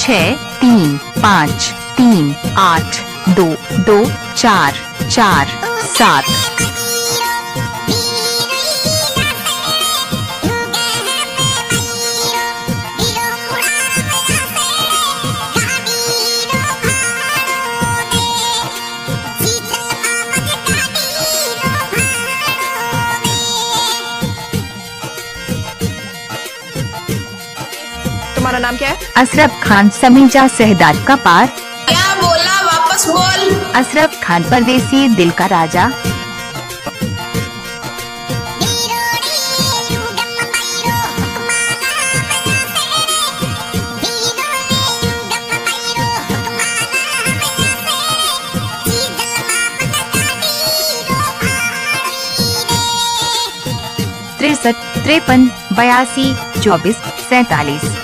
6 3 5 3 8 2 2 4 4 7। तुम्हारा नाम क्या है? अशरफ खान, समीजा सहदाद का पार। क्या बोला, वापस बोल। अशरफ खान, परदेसी, दिल का राजा। तिरसठ 53 82 24 47।